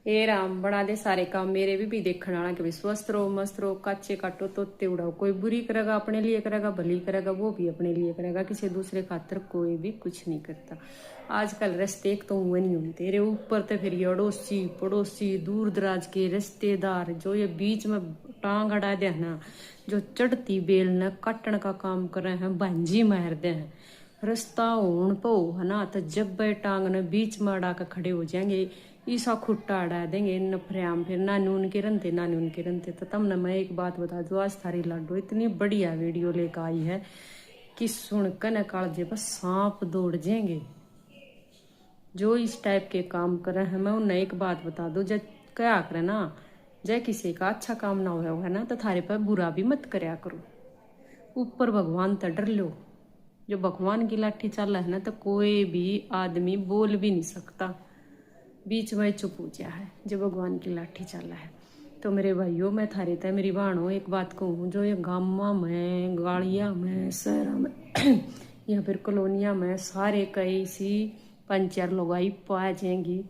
ए राम बना दे सारे काम मेरे भी देखने वाला कि स्वस्थ रहो मस्त रहो काचे काटो तोते उड़ाओ। कोई बुरी करेगा अपने लिए करेगा, भली करेगा वो भी अपने लिए करेगा, किसी दूसरे खातर कोई भी कुछ नहीं करता। आजकल रिश्ते एक तो वो नहीं होते तेरे ऊपर तो फिर ये अड़ोसी पड़ोसी दूर दराज के रिश्तेदार जो ये बीच में टांग अड़ा दे ना, जो चढ़ती बेल न काटने का काम कर रहे हैं, भांजी मार दे हैं। रास्ता होने पो है ना, तो जब वे टांग ने बीच में अड़ा कर खड़े हो जाएंगे, ईसा खुट्टा अड़ा देंगे नफरियाम, फिर नानून के रनते। तो तमने मैं एक बात बता दूं, आज थारी लाडो इतनी बढ़िया वीडियो लेकर आई है कि सुनकर न कालजे पर सांप दौड़ जाएंगे। जो इस टाइप के काम कर रहे हैं, मैं उन्हें एक बात बता दूं, जब क्या करे ना, जय किसी का अच्छा काम ना हुआ है ना, तो थारे पर बुरा भी मत करया करो। ऊपर भगवान तो डर लो, जो भगवान की लाठी चल है ना, तो कोई भी आदमी बोल भी नहीं सकता, बीच में चुप हो गया है जो भगवान की लाठी चल है। तो मेरे भाइयों मैं थारे तय मेरी बहनों एक बात कहूँ, जो ये गाँव में गाड़िया में शहर में या फिर कॉलोनिया में सारे कई सी पंचर लगाई पाए जाएंगी,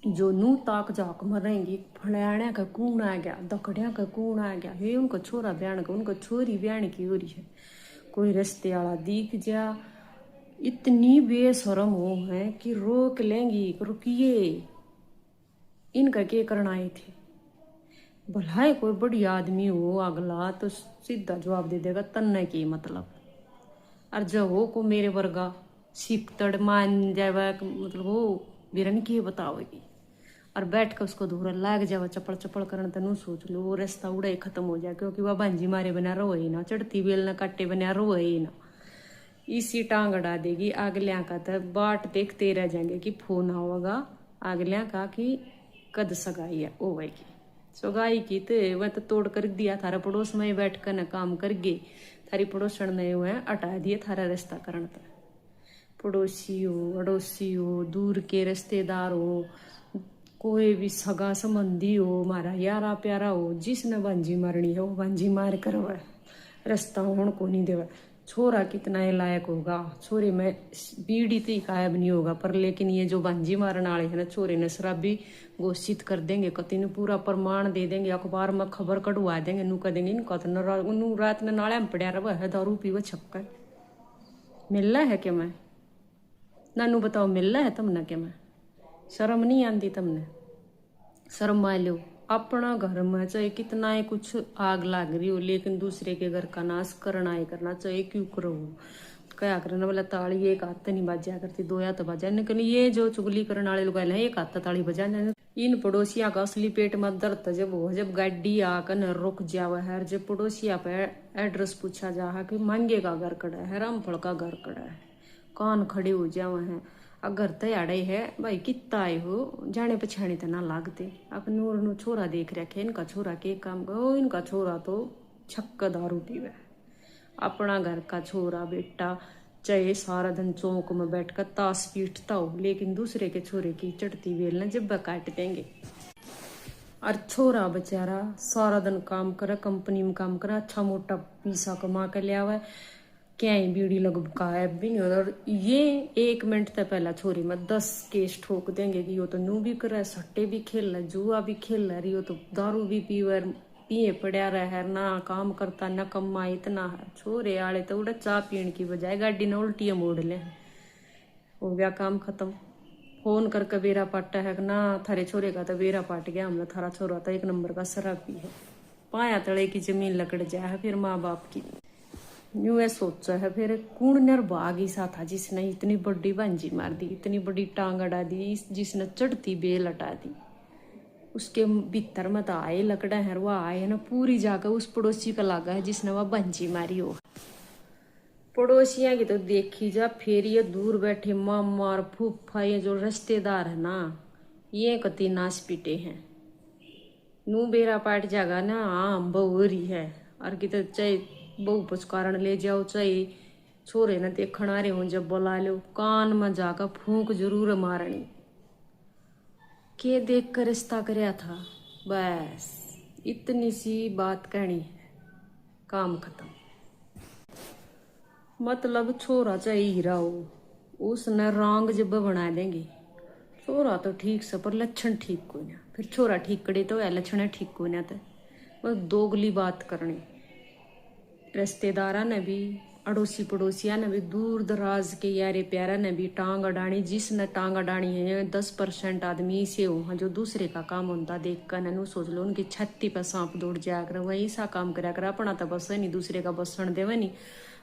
जो नू ताक जाक मरेंगी, फलाने का कून आ गया, दकड़िया का कून आ गया, ये उनका छोरा ब्याण का, उनका छोरी ब्याण की हो रही है। कोई रिश्ते वाला दिख जा, इतनी बेशरम हो है कि रोक लेंगी, रुकिए इनका क्या करना आए थे। भला कोई बढ़िया आदमी हो अगला तो सीधा जवाब दे देगा तन्ने की मतलब, और जो हो को मेरे वर्गा सिकतड़ मान जाए मतलब वो बिरन की बताओगी, और बैठ कर उसको दूर लाग जावा चपड़ चपड़ करने, तनु सोच लो वो रास्ता उड़ा ही खत्म हो जाए, क्योंकि वह भांजी मारे बना रो ही ना, चढ़ती बेल न काटे बना रो ही ना, इसी टांग अड़ा देगी। आगलिया का तो बाट देखते रह जाएंगे कि फोन होगा आगलिया का कि कद सगाई है ओ भाई की सगाई की, तो वह तो तोड़ कर दिया थारा पड़ोस में बैठ कर न काम कर गए, थारी पड़ोसन ने हुए हटा दिए थारा रिश्ता करण तक। पड़ोसी हो अड़ोसी हो दूर के रिश्तेदार हो, कोई भी सगा संबंधी हो, मारा यारा प्यारा हो, जिसने भांजी मारनी है वो भांजी मार कर वह रास्ता होने को नहीं देवा। छोरा कितना ये लायक होगा, छोरे में बीड़ी तो गायब नहीं होगा, पर लेकिन ये जो भांजी मारने वाले है ना, छोरे ने शराबी घोषित कर देंगे, कति ने पूरा प्रमाण दे देंगे, अखबार में खबर कटवा देंगे, नू कह देंगे इनका तो रात ने नाले में पड़ा रहा है दारू पीवा छक्का मिल रहा है क्या मैं नानू बताओ, मिल रहा है तमने क्या मैं, शर्म नहीं आती तमने, शर्म मान लो। अपना घर में चाहे कितना ही कुछ आग लाग रही हो, लेकिन दूसरे के घर का नाश करना ही करना चाहिए, क्यों करो क्या करना बोला, ताली एक हाथ नहीं बाजा करती, दो हाथ बाजा, लेकिन ये जो चुगली करने वाले लोग हैं एक हाथ ताली बजा। इन पड़ोसिया का असली पेट में दर्द जब हो, जब गाड़ी आकर न रुक जावा है, जब पड़ोसिया पे एड्रेस पूछा जा है कि मांगे का घर कड़ा है, रामफल का घर कड़ा है, कान खड़े हो जावा है, अगर तैयारे है भाई कितना आए हो, जाने पछाने तो ना लागते। अब नूर नु छोरा देख रखे, इनका छोरा के काम करो, इनका छोरा तो छक्का दारू पीवे, अपना घर का छोरा बेटा चाहे सारा दिन चौक में बैठकर ताश पीटता हो, लेकिन दूसरे के छोरे की चढ़ती बेल न जब काट देंगे। और छोरा बेचारा सारा दिन काम करे, कंपनी में काम करे, अच्छा मोटा पैसा कमा कर लिया हुआ, क्या ही बीड़ी लग गायब भी नहीं होता। और ये 1 मिनट तक पहला छोरी में 10 केस ठोक देंगे कि यो तो नू भी कर रहा है, सट्टे भी खेल रहा है, जुआ भी खेल रहा है, यो तो दारू भी पिए पड़ा रहा है, ना काम करता ना कमा इतना है। छोरे आले तो उड़ा चाह पीने की बजाय गाड़ी ने उल्टियां मोड़ ले, हो गया काम खत्म। फोन करके बेरा पाटा है ना, थारे छोरे का तो बेरा पाट गया, हमने थारा छोरा तो 1 नंबर का शराबी है, पाया तले की जमीन लकड़ जाए है फिर माँ बाप की। यूं ये सोचा है फिर कौन निर्भाग ही सा था जिसने इतनी बड़ी भांजी मार दी, इतनी बड़ी टांग अड़ा दी, जिसने चढ़ती बेल हटा दी। उसके भीतर में तो आए लकड़ा है, वह आए ना पूरी जाकर उस पड़ोसी का लागा है जिसने वह भांजी मारी हो। पड़ोसियां की तो देखी जा, फिर ये दूर बैठे मामा और फूफा, ये जो रिश्तेदार है ना, ये कति नाश पीटे हैं, नू बेरा पाट जागा ना, हाँ बहू रही है, और कि तो चाहे बहु पुचकारण ले जाओ, चाहे छोरे न देखण आ रहे हो जब बुला लो, कान में जाकर फूंक जरूर मारनी, के देख कर रिश्ता करया था, बस इतनी सी बात कहनी है, काम खत्म। मतलब छोरा चाहे हीरा हो, उसने रंग जब बना देंगे, छोरा तो ठीक से पर लक्षण ठीक को ना, फिर छोरा ठीक करे तो या लक्षण ठीक को ना, तो बस दोगली बात करनी। रिश्तेदारा ने भी, अड़ोसी पड़ोसिया ने भी, दूर दराज के यारे प्यारा ने भी टांग अडानी। जिसने टांग अडानी है 10% आदमी से हो जो दूसरे का काम होता देख कर नू सोच लो उनकी छत्ती पर सांप दौड़ जाया कर, वही सा काम करा कर। अपना तो बस नहीं, दूसरे का बसन देवे नहीं।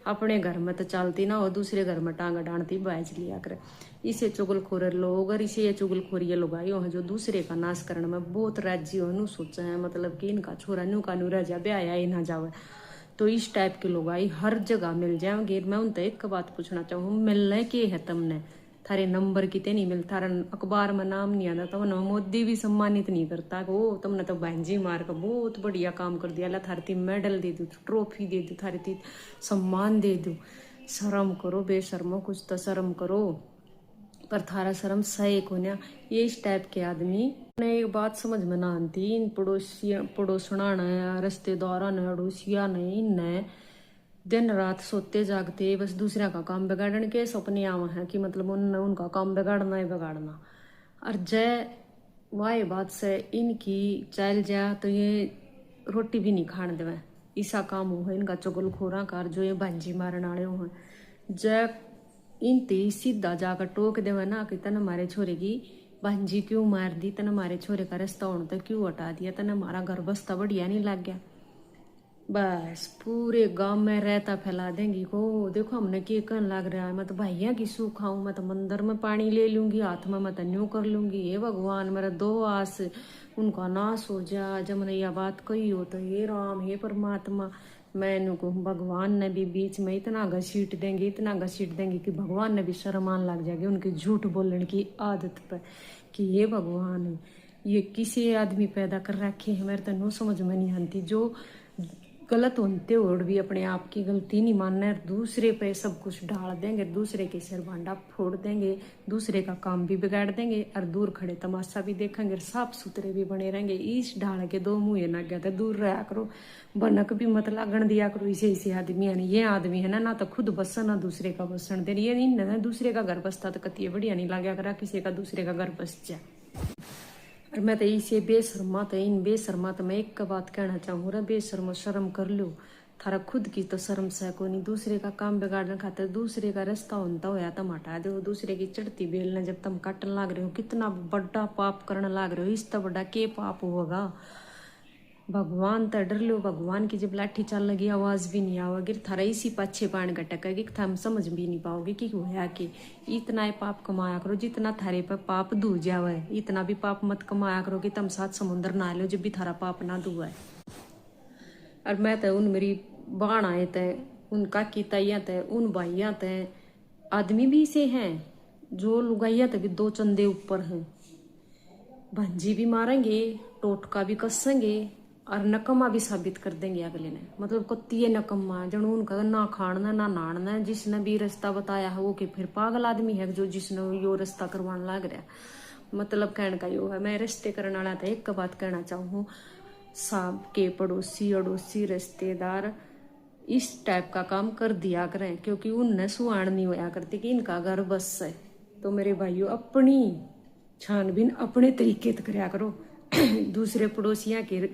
अपने घर में तो चलती ना हो, दूसरे घर में टांग अडानती बाज लिया कर। इसे चुगलखोर लोग और इसे ये चुगलखोरी लोग आयो हैं जो दूसरे का नाश करने में बहुत राज्य हो नू सोचा है, मतलब कि इनका छोरा नू का नू रह जा ब्याह ही ना जावे। तो इस टाइप के लोग आई हर जगह मिल जाएंगे। मैं उनसे एक बात पूछना चाहूँ, मिलने के है तुमने? थारे नंबर कितने नहीं मिलता, थारा अखबार में नाम नहीं आता, तो मोदी भी सम्मानित नहीं करता। वो तुमने तो बहनजी मार का बहुत बढ़िया काम कर दिया, थारती मेडल दे दू, ट्रॉफी दे दू, थारती सम्मान दे दू। शर्म करो बेशर्मो, कुछ तो शर्म करो। पर थारा शर्म सही को ना। ये इस टाइप के आदमी ने एक बात समझ में ना आती, इन पड़ोसना ने, रिश्तेदारा ने, अड़ोसिया ने, इनने दिन रात सोते जागते बस दूसरा का काम बिगाड़ने के सपने आवा है कि मतलब उनका काम बिगाड़ना ही बिगाड़ना। और जय वाह बात से इनकी चल जा तो ये रोटी भी नहीं खाने देवे। ऐसा काम हो है इनका चुगलखोरा कार जो ये भांजी मारने वाले हो। जय इनते सीधा जाकर टोक देवे ना कि तन हमारे छोरे की भांजी क्यों मार दी, तन हमारे छोरे का रास्ता होने तक क्यों हटा दिया, तन हमारा घर बसता बढ़िया नहीं लग गया। बस पूरे गांव में रहता फैला देंगी को देखो हमने के कहन लग रहा है। मैं तो भैया की सू खाऊं, मैं तो मंदिर में पानी ले लूंगी हाथ में, मैं तो न्यू कर लूंगी। हे भगवान मेरा दो आस उनका नाश हो जा। जब मैंने यह बात कही हो तो हे राम हे परमात्मा, मैं को भगवान ने भी बीच में इतना घसीट देंगे, इतना घसीट देंगे कि भगवान ने भी शर्मान लग जाएगी उनकी झूठ बोलने की आदत पर कि ये भगवान ये किसी आदमी पैदा कर रखे है। मेरे तो नो समझ में नहीं आती जो गलत होते और भी अपने आप की गलती नहीं मानना, दूसरे पे सब कुछ डाल देंगे, दूसरे के सिर भांडा फोड़ देंगे, दूसरे का काम भी बिगाड़ देंगे और दूर खड़े तमाशा भी देखेंगे, साफ सुथरे भी बने रहेंगे। इस ढाल के दो मुँह ना गया तो दूर रहा करो, बनक भी मत लागण दिया करो। इसे आदमी है ये आदमी है ना तो खुद बसन ना दूसरे का बसन दे। ये नहीं दूसरे का घर बसता तो कतिये बढ़िया नहीं लगा करा किसी का दूसरे का घर बस जाए। और मैं तो इसे बेशर्मा तो इन बेशर्मा तो मैं एक बात कहना चाहूँ रे, बेशर्मा शर्म कर लो। थारा खुद की तो शर्म से को नहीं, दूसरे का काम बिगाड़ने खातिर दूसरे का रास्ता होता होया तुम हटा दो। दूसरे की चढ़ती बेल ने जब तुम काटन लाग रहे हो, कितना बड़ा पाप करने लाग रहे हो। इस तो बड़ा के पाप होगा। भगवान तो डर लो, भगवान की जब लाठी चल लगी आवाज भी नहीं आवेगी, थारा इसी पाछे पान घटकेगी, थम समझ भी नहीं पाओगे कि होया कि इतना ही पाप कमाया करो जितना थारे पर पाप धू जावे। इतना भी पाप मत कमाया करो कि तुम साथ समुद्र नहा लो जब भी थारा पाप ना धुआ। और मैं तो उन मेरी बाण आए थे, उन काकी ताइया थे, उन भाइया थे, आदमी भी से हैं जो लुगाइया थे भी दो चंदे ऊपर हैं। भंजी भी मारेंगे, टोटका भी कसेंगे और नकमा भी साबित कर देंगे अगले ने। मतलब कत्ती नकमा जनू उनका ना खाना ना नाड़ना। जिसने भी रास्ता बताया है वो कि फिर पागल आदमी है जो जिसने यो रास्ता करवाने लग रहा। मतलब कहने का यो है। मैं रिश्ते करने वाला था एक बात कहना चाहूँ, साहब के पड़ोसी अड़ोसी रिश्तेदार इस टाइप का काम कर दिया करें क्योंकि उनने सुहान नहीं होया करती कि इनका घर बस है। तो मेरे भाइयों अपनी छानबीन अपने तरीके से कराया करो। दूसरे पड़ोसियां के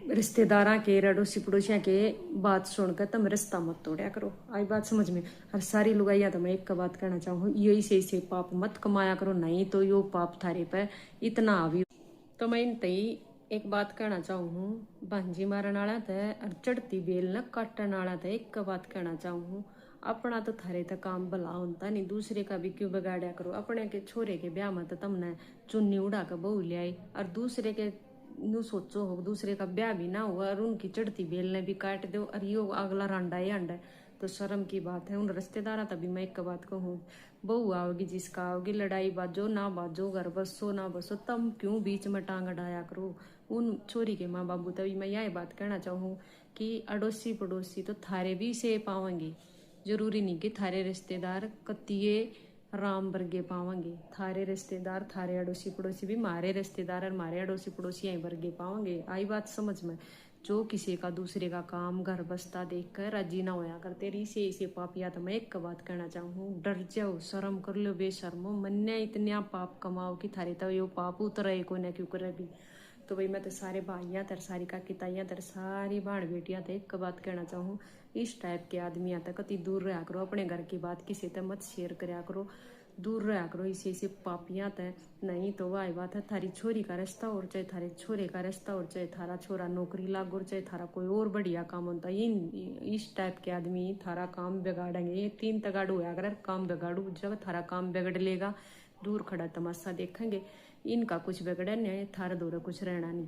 रिश्तेदारा के अड़ोसी पड़ोसिया के बात सुनकर तुम रिश्ता मत तोड़ा करो। आई बात समझ में। और सारी लुगाइया तो मैं एक बात कहना चाहूँ, यही से इसे पाप मत कमाया करो, नहीं तो यो पाप थारे पे इतना आवी। तो मैं इन तई एक बात कहना चाहूँ, भांजी मारन वाला थे और चढ़ती बेल न काटन वाला थे एक बात कहना चाहूँ, अपना तो थारे तक काम भला होता नहीं, दूसरे का भी क्यों बिगाड़ा करो। अपने के छोरे के ब्याह में तो तुमने चुन्नी उड़ा कर बहू ले आई और दूसरे के नू सोचो हो दूसरे का ब्याह भी ना हुआ और उनकी चढ़ती बेल ने भी काट दो और यो अगला रांडा ही अंडा। तो शर्म की बात है। उन रिश्तेदारा तभी मैं एक बात कहूँ, बहू आओगी जिसका आओगी, लड़ाई बाजो ना बाजो, घर बसो ना बसो, तुम क्यों बीच में टांग अड़ाया करो उन छोरी के माँ बाबू। तभी मैं यह बात कहना चाहूँ कि अड़ोसी पड़ोसी तो थारे भी से पावेंगे, जरूरी नहीं कि थारे रिश्तेदार कतिये राम वर्गे पावेंगे। थारे रिश्तेदार थारे अड़ोसी पड़ोसी भी मारे रिश्तेदार और मारे अड़ोसी पड़ोसी यहीं वर्गे पावेंगे। आई बात समझ में। जो किसी का दूसरे का काम घर बसता देख कर राजी ना होया करते रीसे इसे पापिया। तो मैं एक बात कहना चाहूँ, डर जाओ, शर्म कर लो बेशर्मो, मन्ने इतने पाप कमाओ कि थारे तो यो पाप उतरे को न क्यों करे भी। तो भाई मैं तो सारे भाइयाँ तर, सारी काकी ताइयाँ तर, सारी बाण बेटियाँ तो एक बात कहना चाहूँ, इस टाइप के आदमी आता कति दूर रहा करो, अपने घर की बात किसी से मत शेयर कराया करो, दूर रहा करो इसे पापियाँ तय। नहीं तो वाह बात है, थारी छोरी का रिश्ता और चाहे थारे छोरे का रिश्ता और चाहे थारा छोरा नौकरी लाग और चाहे थारा कोई और बढ़िया काम होता, इस टाइप के आदमी थारा काम बिगाड़ेंगे। ये 3 तगाड़ू होया अगर काम बिगाड़ू, जब थारा काम बिगड़ लेगा दूर खड़ा तमाशा देखेंगे। इनका कुछ बिगड़े नहीं, थारा दूर कुछ रहना नहीं।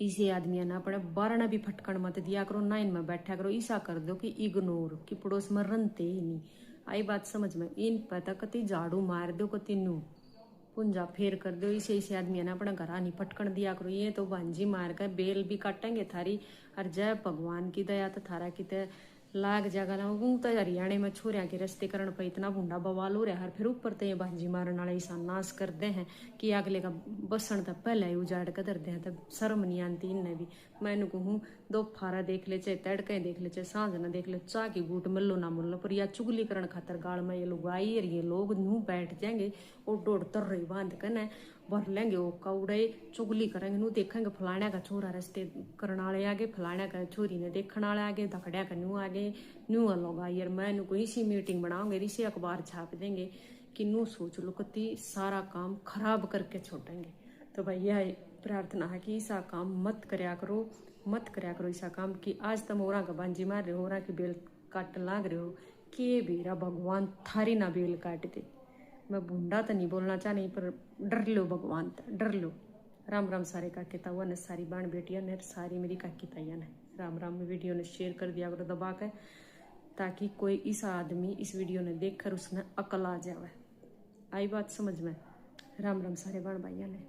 इसे आदमियां ना अपने बारना भी फटकन मत दिया करो, ना इनमें बैठा करो, ऐसा कर दो कि इग्नोर, कि पड़ोस में रनते ही नहीं। आई बात समझ में, इन पता कति झाड़ू मार दो, कति नू पुंजा फेर कर दो। इसे आदमियां ना अपना घर नहीं फटकन दिया करो। ये तो भांजी मार कर बेल भी काटेंगे थारी, और जय भगवान की दया तो थारा की लाग जाएगा ना। वो तो हरियाणा में छोरिया के रस्ते करण पर इतना भूडा बवाल हो रहा है, फिर ऊपर तो ये भांजी मारने वाले ऐसा नाश करते हैं कि अगले का बसन तो पहले ही उजाड़ कर दे हैं। तब शर्म नहीं आती इनने भी। मैंने कहूँ दो फारा देख ले, चाहे तड़के देख ले, चाहे सांझ ना देख ले, चाह की बूट मल्लो ना मुल्लो, पर या चुगली करण खातर गाल में ये लोग आई, और ये लोग नू बैठ जाएंगे और डोड़ तर रही बांध कर भर लेंगे वो कौड़े, चुगली करेंगे। नू देखेंगे फलाने का छोरा रस्ते करने वाले आगे, फलाने का छोरी ने देखने वाले आगे, धकड़िया का नू आगे, न्यू लोग यार। मैं नू कोई सी मीटिंग बनाऊंगे, इसी अखबार छाप देंगे कि नू सोच लो कति सारा काम खराब करके छोड़ेंगे। तो भैया प्रार्थना है कि ऐसा काम मत करया करो, मत करया करो ऐसा काम कि आज तुम औरा का बांजी मार रहे हो, औरा की बेल काट लाग रहे हो, कि बेरा भगवान थारी ना बेल काट दे। मैं भूडा तो नहीं बोलना चाह नहीं, पर डर लो भगवान, डर लो। राम राम सारे काके तावा ने, सारी बाण बेटियां ने, सारी मेरी काकी ताइया ने। राम राम। वीडियो ने शेयर कर दिया करो दबा के, ताकि कोई इस आदमी इस वीडियो ने देखकर उसमें अकल आ जाए। आई बात समझ में। राम राम सारे बाण भाइया ने।